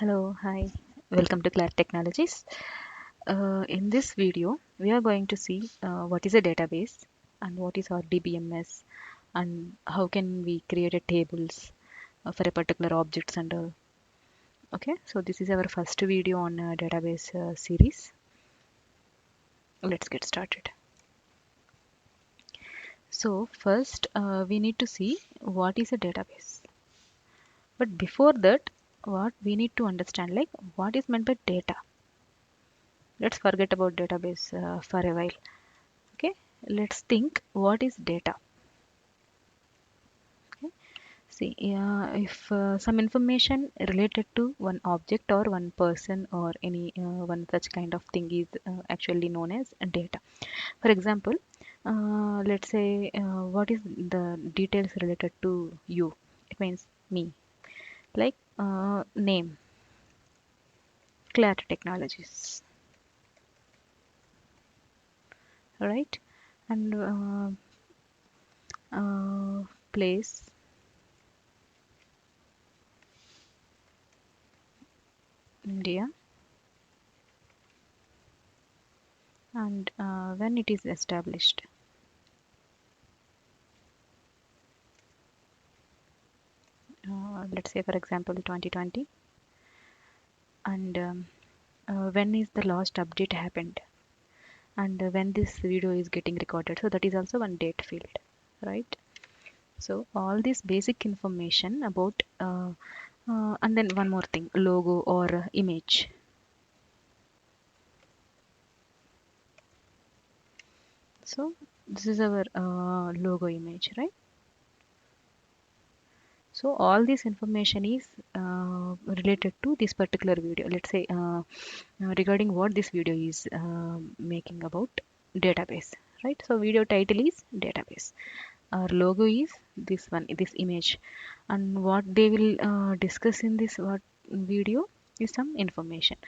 Hello, hi, welcome to Claire Technologies. In this video, we are going to see what is a database and what is our DBMS and how can we create a tables for a particular objects and all. Okay, so this is our first video on database series. Let's get started. So first, we need to see what is a database. But before that, what we need to understand, like what is meant by data. Let's forget about database for a while. Okay, let's think what is data. Okay, see, if some information related to one object or one person or any one such kind of thing is actually known as data. For example, let's say what is the details related to you? It means me, like name, Claire Technologies, right? And place, India, and when it is established. Let's say for example 2020, and when is the last update happened, and when this video is getting recorded, so that is also one date field, right? So all this basic information about and then one more thing, logo or image. So this is our logo image, right? So all this information is related to this particular video. Let's say regarding what this video is making about database, right? So video title is database. Our logo is this one, this image, and what they will discuss in this what video is some information.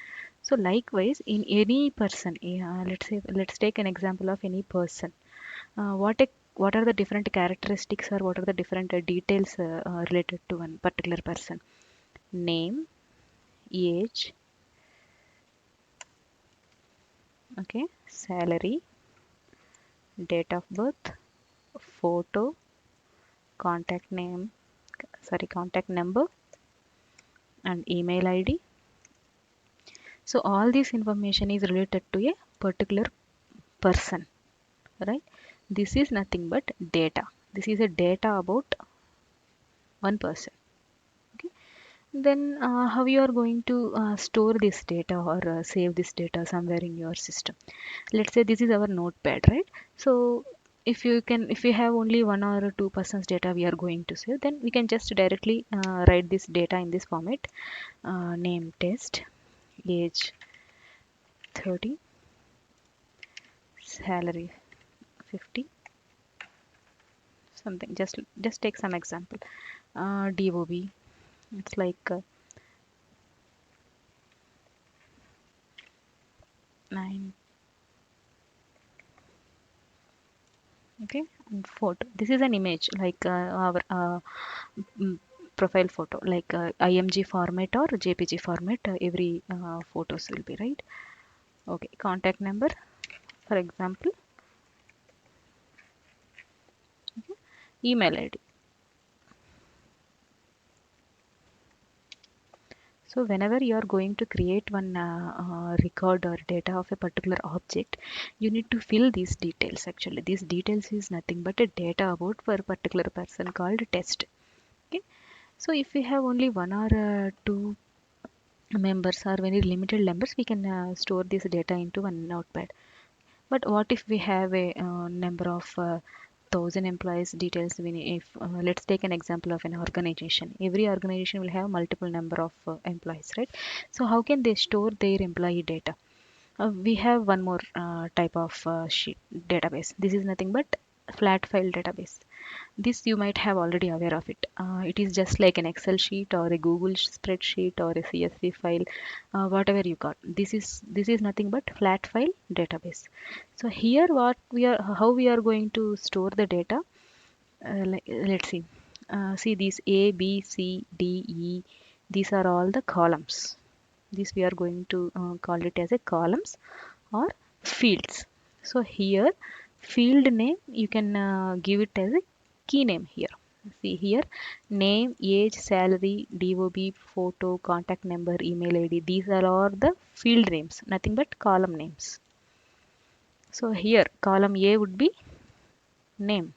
So likewise, in any person, let's say let's take an example of any person. What are the different characteristics or what are the different details related to one particular person? Name, age, okay, salary, date of birth, photo, contact name, sorry, contact number, and email ID. So all this information is related to a particular person, right? This is nothing but data. This is a data about one person. Okay. Then how you are going to store this data or save this data somewhere in your system? Let's say this is our notepad, right? So if you have only one or two persons data we are going to save, then we can just directly write this data in this format. Name test, age 30, salary 50, something. Just take some example. DOB, it's like 9. Okay, and photo. This is an image like our mm, profile photo, like IMG format or JPG format. Every photos will be, right. Okay, contact number, for example, email ID. So whenever you are going to create one record or data of a particular object, you need to fill these details. Actually, these details is nothing but a data about for a particular person called test. Okay. So if we have only one or two members or very limited numbers, we can store this data into one notepad. But what if we have a number of 1,000 employees details? If let's take an example of an organization. Every organization will have multiple number of employees, right? So how can they store their employee data? We have one more type of sheet database. This is nothing but flat file database. This you might have already aware of it. It is just like an Excel sheet or a Google spreadsheet or a CSV file, whatever you got. This is nothing but flat file database. So here what we are, how we are going to store the data. Let's see. See these A, B, C, D, E. These are all the columns. This we are going to call it as a columns or fields. So here field name you can give it as a key name here. See here, name, age, salary, DOB, photo, contact number, email ID. These are all the field names, nothing but column names. So here column A would be name.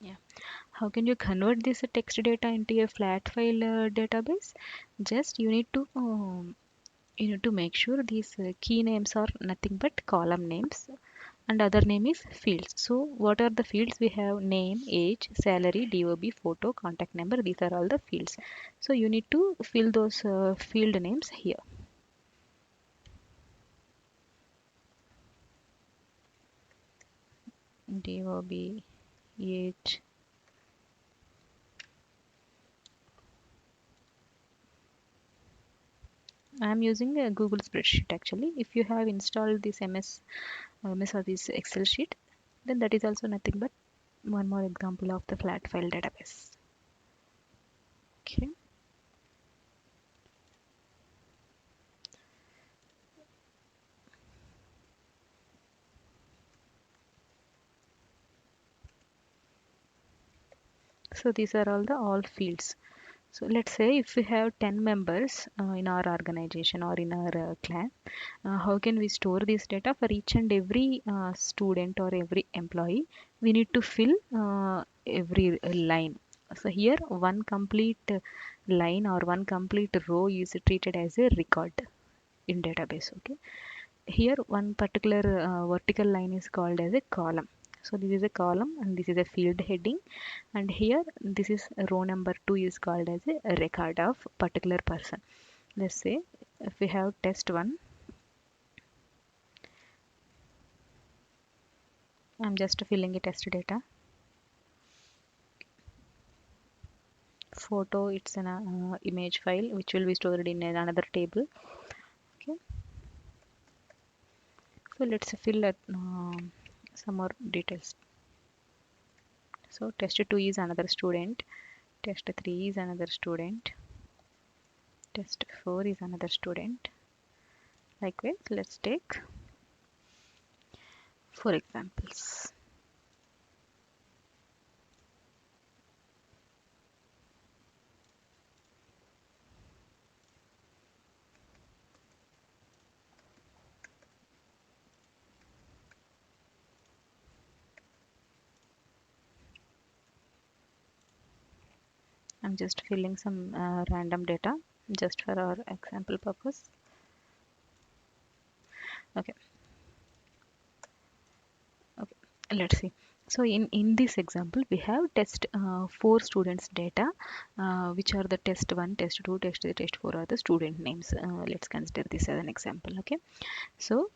Yeah. How can you convert this text data into a flat file database? Just you need to make sure these key names are nothing but column names and other name is fields. So what are the fields? We have name, age, salary, DOB, photo, contact number. These are all the fields. So you need to fill those field names here. DOB, age. I am using a Google spreadsheet actually. If you have installed this MS Office Excel sheet, then that is also nothing but one more example of the flat file database. Okay. So these are all fields. So let's say if we have 10 members in our organization or in our clan, how can we store this data for each and every student or every employee? We need to fill every line. So here one complete line or one complete row is treated as a record in database. Okay. Here one particular vertical line is called as a column. So this is a column and this is a field heading, and here this is row number 2 is called as a record of particular person. Let's say if we have test 1, I'm just filling a test data. Photo, it's an image file which will be stored in another table. Okay, so let's fill some more details. So test 2 is another student, test 3 is another student, test 4 is another student. Likewise, let's take 4 examples. I'm just filling some random data just for our example purpose. Okay, okay, let's see. So in this example we have test 4 students data, which are the test 1, test 2, test 3, test 4 are the student names. Let's consider this as an example. Okay, so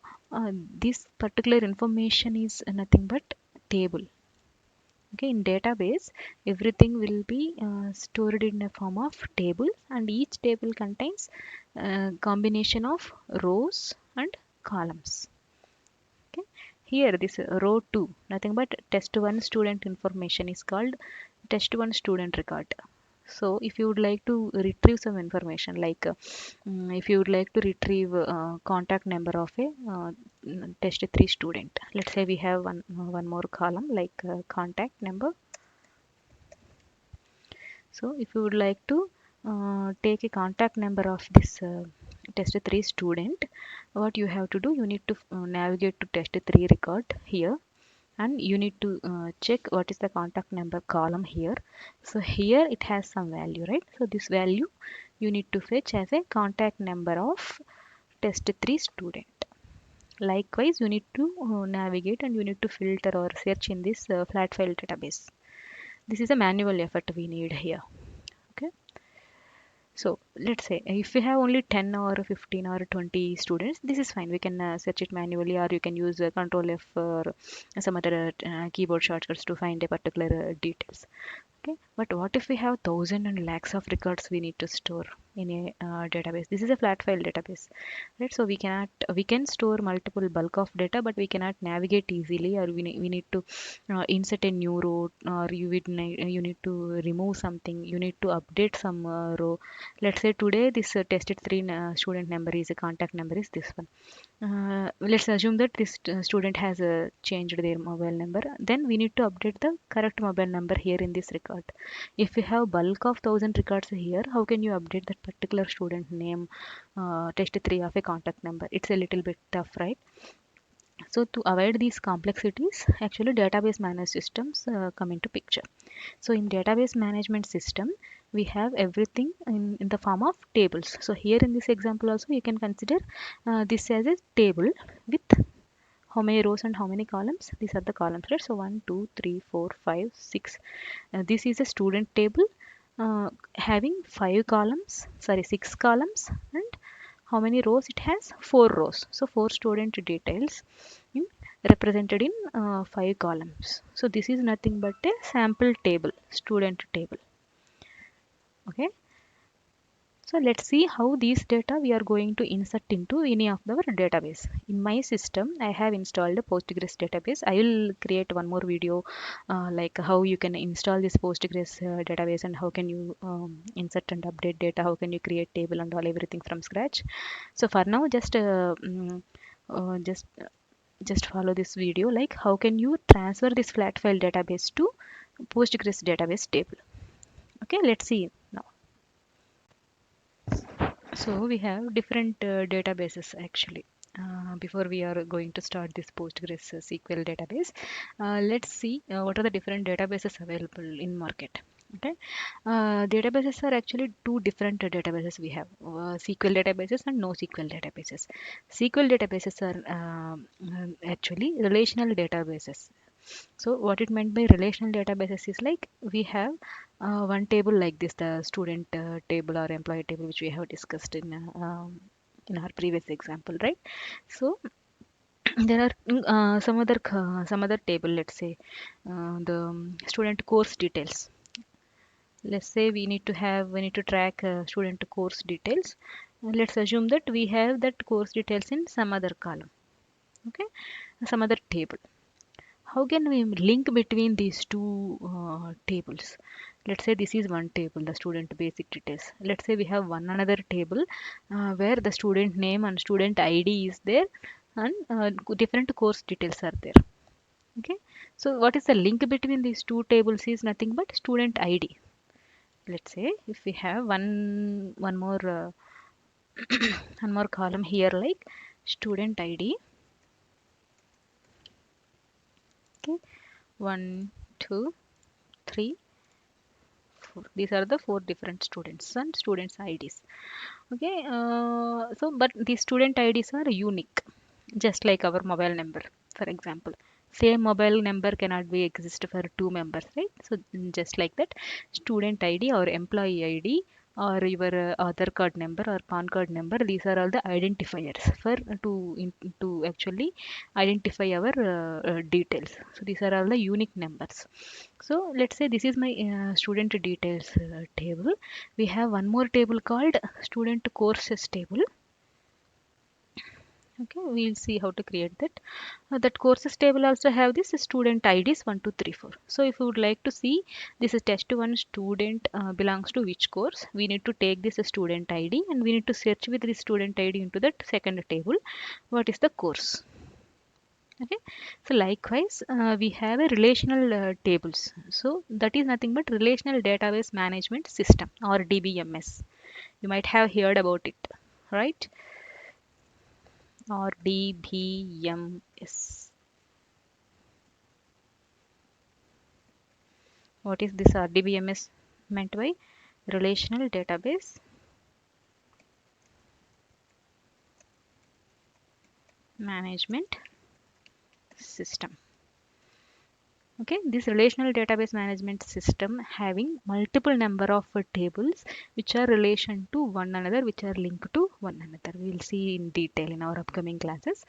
this particular information is nothing but table. Okay, in database everything will be stored in a form of table, and each table contains combination of rows and columns. Okay, here this row 2 nothing but test 1 student information is called test 1 student record. So if you would like to retrieve some information like if you would like to retrieve contact number of a test 3 student, let's say we have one more column like contact number. So if you would like to take a contact number of this test 3 student, what you have to do, you need to navigate to test 3 record here, and you need to check what is the contact number column here. So here it has some value, right? So this value you need to fetch as a contact number of test 3 student. Likewise, you need to navigate and you need to filter or search in this flat file database. This is a manual effort we need here. Okay. So let's say if we have only 10 or 15 or 20 students, this is fine. We can search it manually, or you can use Control F or some other keyboard shortcuts to find a particular details. Okay, but what if we have thousand and lakhs of records we need to store? in a database. This is a flat file database, right? So we can store multiple bulk of data, but we cannot navigate easily, or we need to insert a new row, or you need to remove something, you need to update some row. Let's say today this tested three student number is a contact number is this one. Let's assume that this student has changed their mobile number. Then we need to update the correct mobile number here in this record. If you have bulk of 1,000 records here, how can you update that particular student name, test 3 of a contact number? It's a little bit tough, right? So to avoid these complexities, actually database managed systems come into picture. So in database management system, we have everything in the form of tables. So here in this example also you can consider this as a table with how many rows and how many columns. These are the columns, right? So 1, 2, 3, 4, 5, 6. This is a student table having 5 columns, sorry, 6 columns, and how many rows it has? 4 rows. So 4 student details in, represented in 5 columns. So this is nothing but a sample table, student table. Okay. So let's see how these data we are going to insert into any of our database. In my system, I have installed a Postgres database. I will create one more video like how you can install this Postgres database and how can you insert and update data, how can you create table and all everything from scratch. So for now, uh, just just follow this video like how can you transfer this flat file database to Postgres database table. Okay, let's see now. So we have different databases actually. Before we are going to start this Postgres SQL database, let's see what are the different databases available in market. Okay, databases are actually two different databases we have: SQL databases and NoSQL databases. SQL databases are actually relational databases. So what it meant by relational databases is like we have one table like this, the student table or employee table, which we have discussed in our previous example, right? So there are some other table. Let's say the student course details. Let's say we need to track student course details. Let's assume that we have that course details in some other column. Okay, some other table. How can we link between these two tables? Let's say this is one table, the student basic details. Let's say we have one another table where the student name and student ID is there, and different course details are there. Okay. So what is the link between these two tables is nothing but student ID. Let's say if we have one more one more column here like student ID. Okay. 1, 2, 3, 4. These are the 4 different students and students IDs. Okay, so but the student IDs are unique, just like our mobile number, for example. Same mobile number cannot be exist for two members, right? So just like that, student ID or employee ID or your Aadhaar card number or PAN card number, these are all the identifiers for to actually identify our details. So these are all the unique numbers. So let's say this is my student details table. We have one more table called student courses table. Okay, we'll see how to create that. That courses table also have this student IDs 1, 2, 3, 4. So if you would like to see this is test 1 student belongs to which course, we need to take this student ID and we need to search with the student ID into that second table. What is the course? Okay, so likewise we have a relational tables. So that is nothing but relational database management system or DBMS. You might have heard about it, right? Or DBMS. What is this RDBMS meant by? Relational database management system. Okay, this relational database management system having multiple number of tables which are relation to one another, which are linked to one another. We will see in detail in our upcoming classes.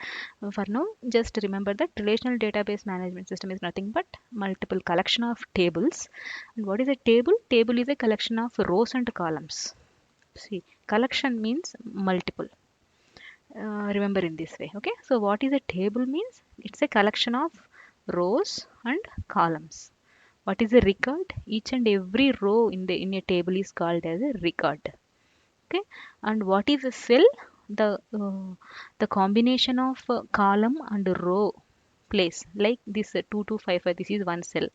For now, just remember that relational database management system is nothing but multiple collection of tables. And what is a table? Table is a collection of rows and columns. See, collection means multiple. Remember in this way. Okay. So what is a table means? It's a collection of rows and columns. What is a record? Each and every row in a table is called as a record. Okay. And what is a cell? The combination of column and row place, like this 2255, this is one cell,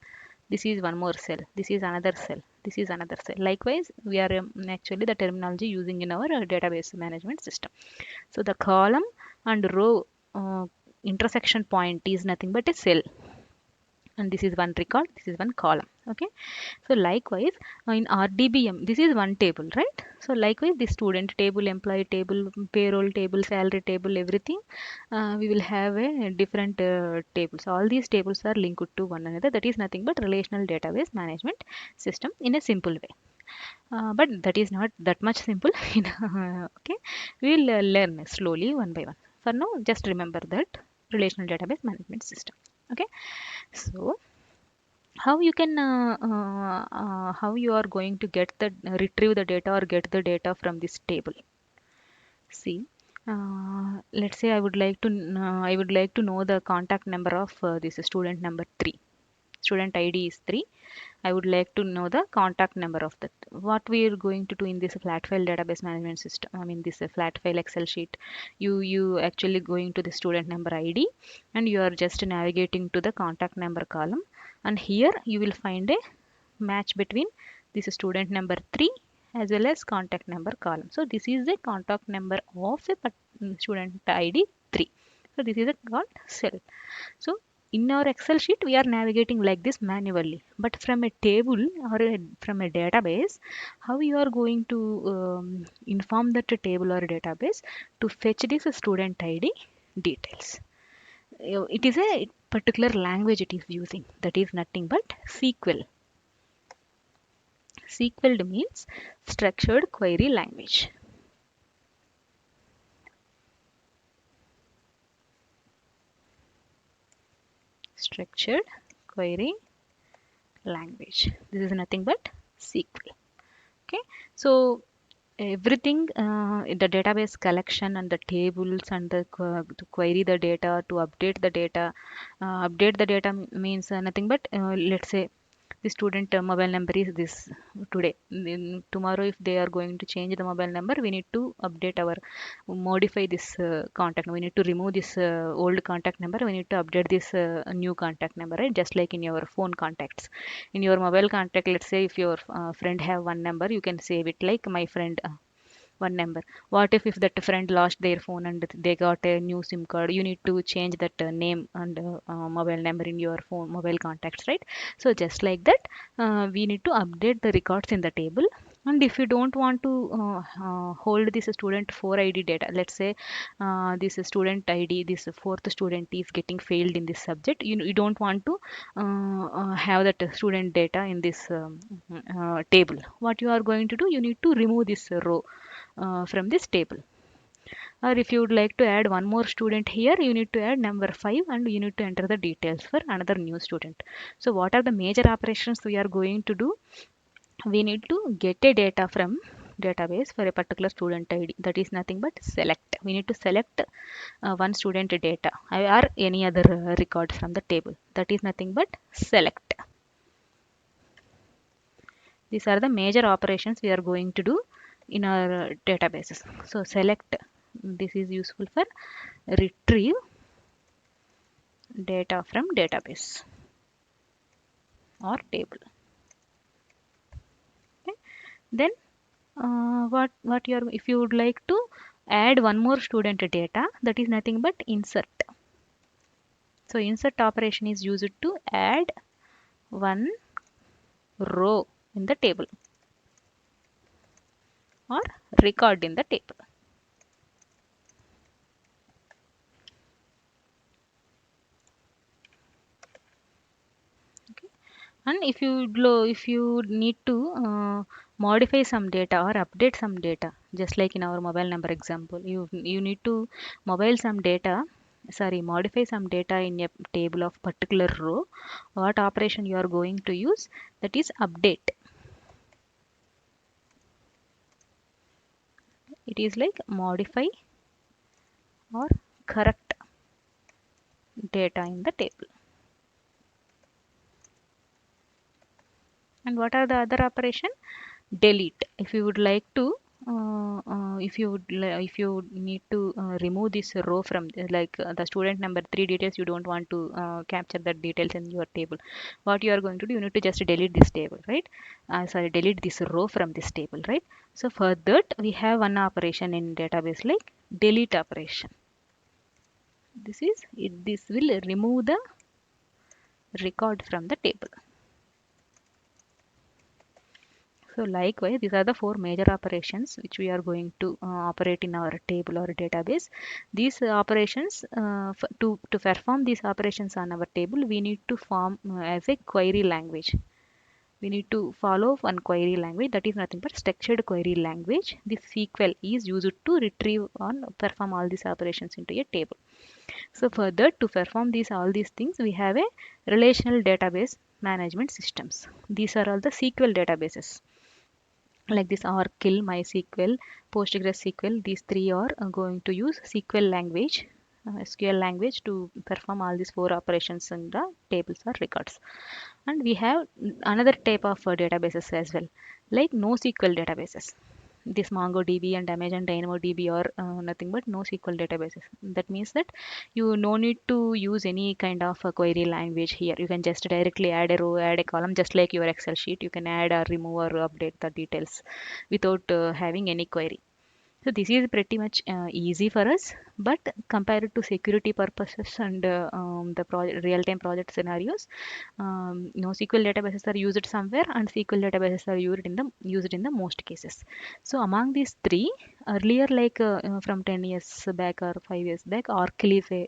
this is one more cell, this is another cell, this is another cell. Likewise, we are actually the terminology using in our database management system. So the column and row intersection point is nothing but a cell, and this is one record, this is one column. Okay. So likewise, in RDBM, this is one table, right? So likewise, the student table, employee table, payroll table, salary table, everything, we will have a different tables. All these tables are linked to one another. That is nothing but relational database management system in a simple way. But that is not that much simple. Okay, we'll learn slowly one by one. For now, just remember that relational database management system. Okay, so how you are going to get the retrieve the data or get the data from this table. See, let's say I would like to know the contact number of this student number 3. Student ID is 3. I would like to know the contact number of that. What we are going to do in this flat file database management system, I mean this flat file Excel sheet, you actually going to the student number ID, and you are just navigating to the contact number column, and here you will find a match between this student number 3 as well as contact number column. So this is the contact number of a student ID 3. So this is a called cell. So in our Excel sheet, we are navigating like this manually. But from a table or from a database, how you are going to inform that table or database to fetch this student ID details. It is a particular language it is using. That is nothing but SQL. SQL means structured query language. Structured query language. This is nothing but SQL. Okay. So everything in the database collection and the tables and the to query the data, to update the data means nothing but let's say the student mobile number is this today. Then tomorrow if they are going to change the mobile number, we need to update our modify this contact. We need to remove this old contact number, we need to update this new contact number, right? Just like in your phone contacts, in your mobile contact, let's say if your friend have one number, you can save it like my friend one number. What if that friend lost their phone and they got a new SIM card? You need to change that name and mobile number in your phone mobile contacts, right? So just like that, we need to update the records in the table. And if you don't want to hold this student 4 ID data, let's say this student ID, this fourth student is getting failed in this subject, you don't want to have that student data in this table. What you are going to do, you need to remove this row from this table. Or if you would like to add one more student here, you need to add number 5 and you need to enter the details for another new student. So what are the major operations we are going to do? We need to get a data from database for a particular student ID. That is nothing but select. We need to select one student data or any other record from the table. That is nothing but select. These are the major operations we are going to do in our databases. So select, this is useful for retrieve data from database or table. Okay. Then what you are, if you would like to add one more student data, that is nothing but insert. So insert operation is used to add one row in the table or record in the table. Okay. And if you need to modify some data or update some data, just like in our mobile number example, you need to modify some data in a table of particular row. What operation you are going to use? That is update. It is like modify or correct data in the table. And what are the other operation? Delete. If you would like to if you need to remove this row from the student number 3 details, you don't want to capture the details in your table, what you are going to do, you need to just delete this table, right? Sorry, delete this row from this table, right? So for that we have one operation in database like delete operation. This will remove the record from the table. So likewise, these are the four major operations which we are going to operate in our table or database. These operations, to perform these operations on our table, we need to form as a query language. We need to follow one query language, that is nothing but structured query language. This SQL is used to retrieve and perform all these operations into a table. So further, to perform all these things, we have a relational database management systems. These are all the SQL databases like this Oracle, MySQL, PostgreSQL. These three are going to use SQL language to perform all these four operations in the tables or records. And we have another type of databases as well, like NoSQL databases. This MongoDB and Amazon DynamoDB are nothing but NoSQL databases. That means that you no need to use any kind of a query language here. You can just directly add a row, add a column, just like your Excel sheet. You can add or remove or update the details without having any query. So this is pretty much easy for us, but compared to security purposes and the real-time project scenarios, NoSQL databases are used somewhere, and SQL databases are used in the most cases. So among these three, earlier from 10 years back or 5 years back, Oracle is a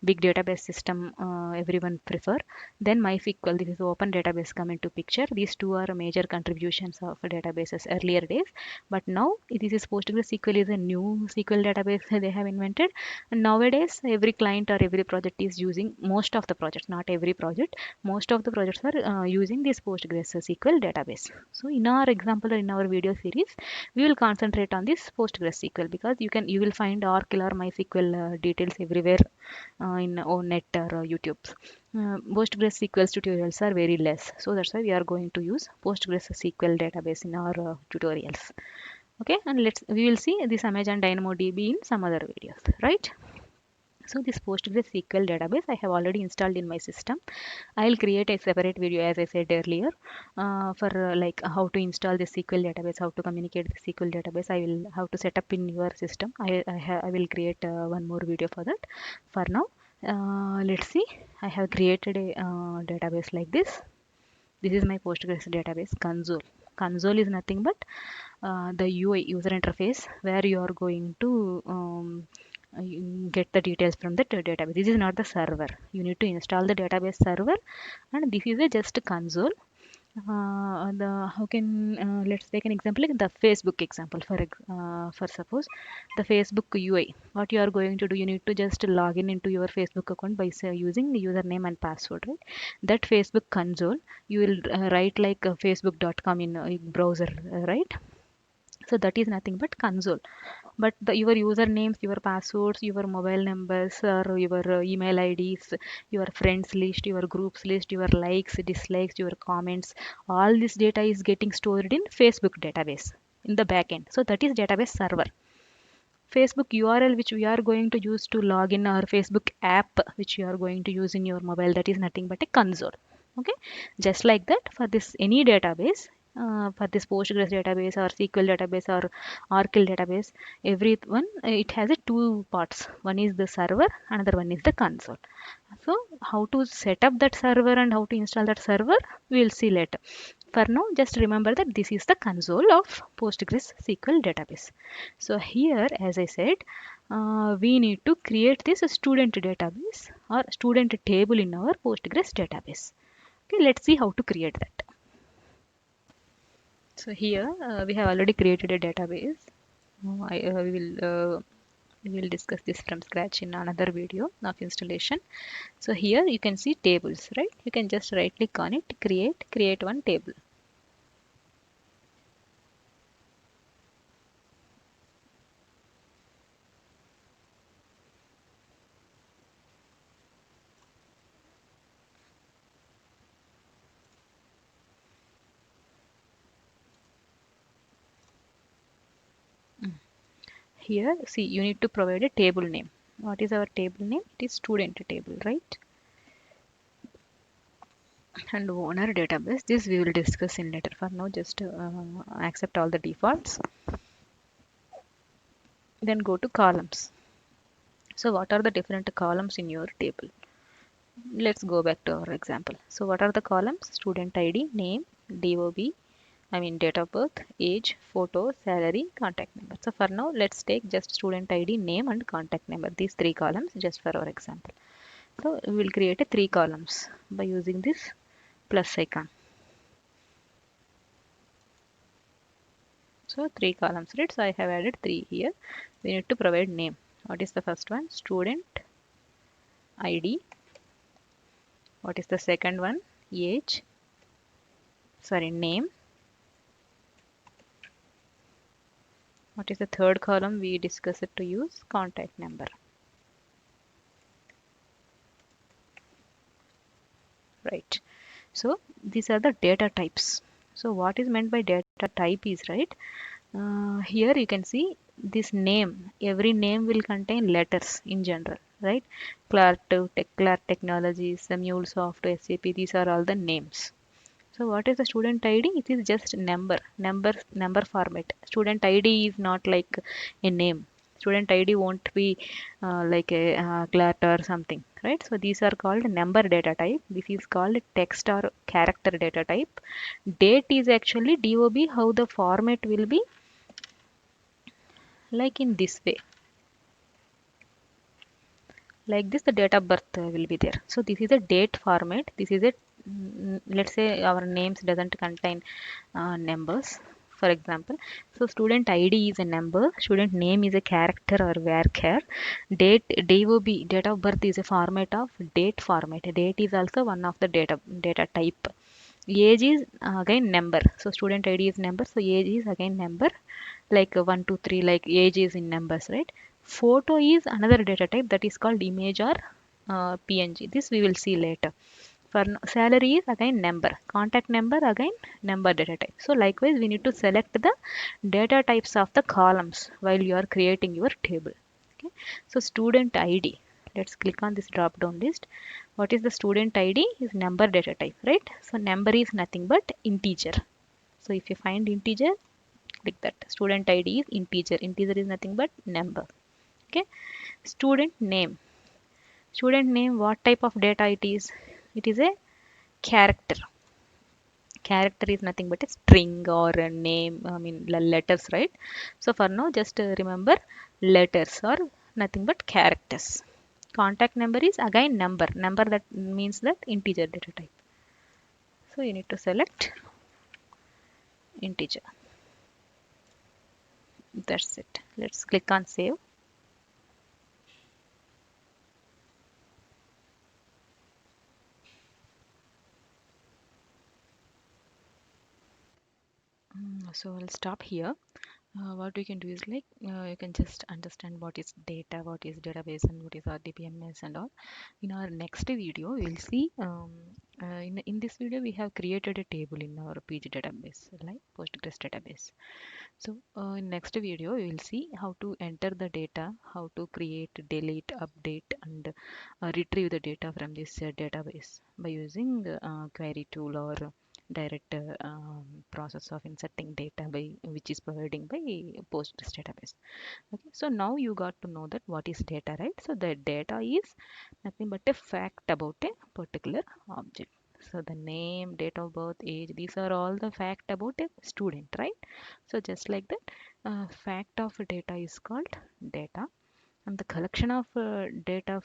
big database system everyone prefer. Then MySQL, this is open database, come into picture. These two are major contributions of databases earlier days. But now this is PostgreSQL is a new SQL database they have invented. And nowadays every client or every project is using, most of the projects, not every project, most of the projects are using this PostgreSQL database. So in our example or in our video series, we will concentrate on this PostgreSQL because you will find Oracle or MySQL details everywhere in net or YouTube. PostgreSQL tutorials are very less, so that's why we are going to use PostgreSQL database in our tutorials. Okay, and we will see this Amazon DynamoDB in some other videos, right? So this PostgreSQL database I have already installed in my system. I'll create a separate video as I said earlier for like how to install the SQL database, how to communicate the SQL database. I will how to set up in your system. I will create one more video for that. For now, let's see. I have created a database like this. This is my Postgres database console. Console is nothing but the UI user interface where you are going to you get the details from the database. This is not the server. You need to install the database server, and this is a just console. How can let's take an example like the Facebook example for suppose the Facebook UI. What you are going to do, you need to just log in into your Facebook account by using the username and password, right? That Facebook console you will write like facebook.com in browser, right? So that is nothing but console. But your usernames, your passwords, your mobile numbers, or your email IDs, your friends list, your groups list, your likes, dislikes, your comments, all this data is getting stored in Facebook database in the backend. So that is database server. Facebook URL which we are going to use to log in our Facebook app which you are going to use in your mobile, that is nothing but a console. Okay, just like that for this any database, for this Postgres database or SQL database or Oracle database, every one it has a two parts. One is the server, another one is the console. So how to set up that server and how to install that server, we will see later. For now, just remember that this is the console of Postgres SQL database. So here, as I said, we need to create this student database or student table in our Postgres database. Okay, let's see how to create that. So here we have already created a database. We will discuss this from scratch in another video of installation. So here you can see tables, right? You can just right click on it, create one table. Here, see, you need to provide a table name. What is our table name? It is student table, right? And owner database, this we will discuss in later. For now, just accept all the defaults. Then go to columns. So what are the different columns in your table? Let's go back to our example. So what are the columns? Student ID, name, DOB, I mean date of birth, age, photo, salary, contact number. So for now, let's take just student ID, name and contact number. These three columns just for our example. So we will create a three columns by using this plus icon. So three columns, right? So I have added three here. We need to provide name. What is the first one? Student ID. What is the second one? Age. Sorry, name. What is the third column? We discussed it to use contact number. Right. So these are the data types. So what is meant by data type is, right? Here you can see this name. Every name will contain letters in general, right? Clark Technologies, MuleSoft, SAP. These are all the names. So what is the student ID? It is just number format. Student ID is not like a name. Student ID won't be like a clat or something, right? So these are called number data type. This is called text or character data type. Date is actually DOB, how the format will be like in this way. Like this, the date of birth will be there. So this is a date format. This is a let's say our names doesn't contain numbers, for example. So student ID is a number, student name is a character or varchar. DOB, date of birth, is a format of date format. Date is also one of the data type. Age is again number, so student ID is number, so age is again number, like 1 2 3, like age is in numbers, right? Photo is another data type, that is called image or PNG. This we will see later. For salary is again number, contact number again number data type. So likewise, we need to select the data types of the columns while you are creating your table. Okay. So student ID. Let's click on this drop down list. What is the student ID? Is number data type, right? So number is nothing but integer. So if you find integer, click that. Student ID is integer. Integer is nothing but number. Okay. Student name. Student name, what type of data it is? It is a character. Character is nothing but a string or a name, I mean letters, right? So for now, just remember letters or nothing but characters. Contact number is again number. Number, that means that integer data type. So you need to select integer. That's it. Let's click on save. So I'll stop here. What we can do is like you can just understand what is data, what is database, and what is RDBMS and all. In our next video, we'll see. In this video, we have created a table in our PG database, like Postgres database. So in next video, we will see how to enter the data, how to create, delete, update, and retrieve the data from this database by using query tool or direct process of inserting data by which is providing by Postgres database. Okay, so now you got to know that what is data, right? So the data is nothing but a fact about a particular object. So the name, date of birth, age, these are all the fact about a student, right? So just like that, fact of data is called data, and the collection of data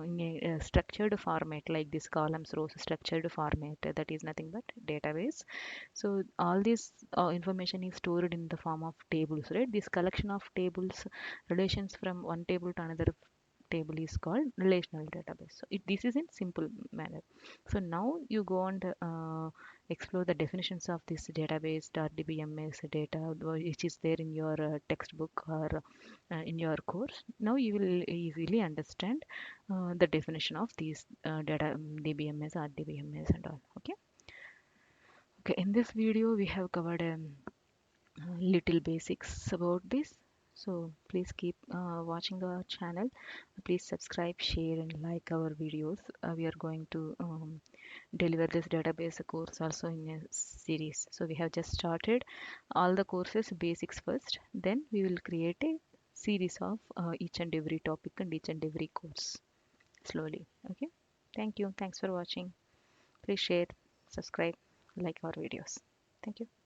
in a structured format like this columns, rows, structured format, that is nothing but database. So all this information is stored in the form of tables, right? This collection of tables, relations from one table to another table is called relational database. So this is in simple manner. So now you go and explore the definitions of this database, RDBMS data, which is there in your textbook or in your course. Now you will easily understand the definition of these data, DBMS, RDBMS and all. Okay. Okay. In this video, we have covered little basics about this. So please keep watching the channel. Please subscribe, share, and like our videos. We are going to deliver this database course also in a series. So we have just started all the courses basics first, then we will create a series of each and every topic and each and every course slowly. Okay, thank you, thanks for watching. Please share, subscribe, like our videos. Thank you.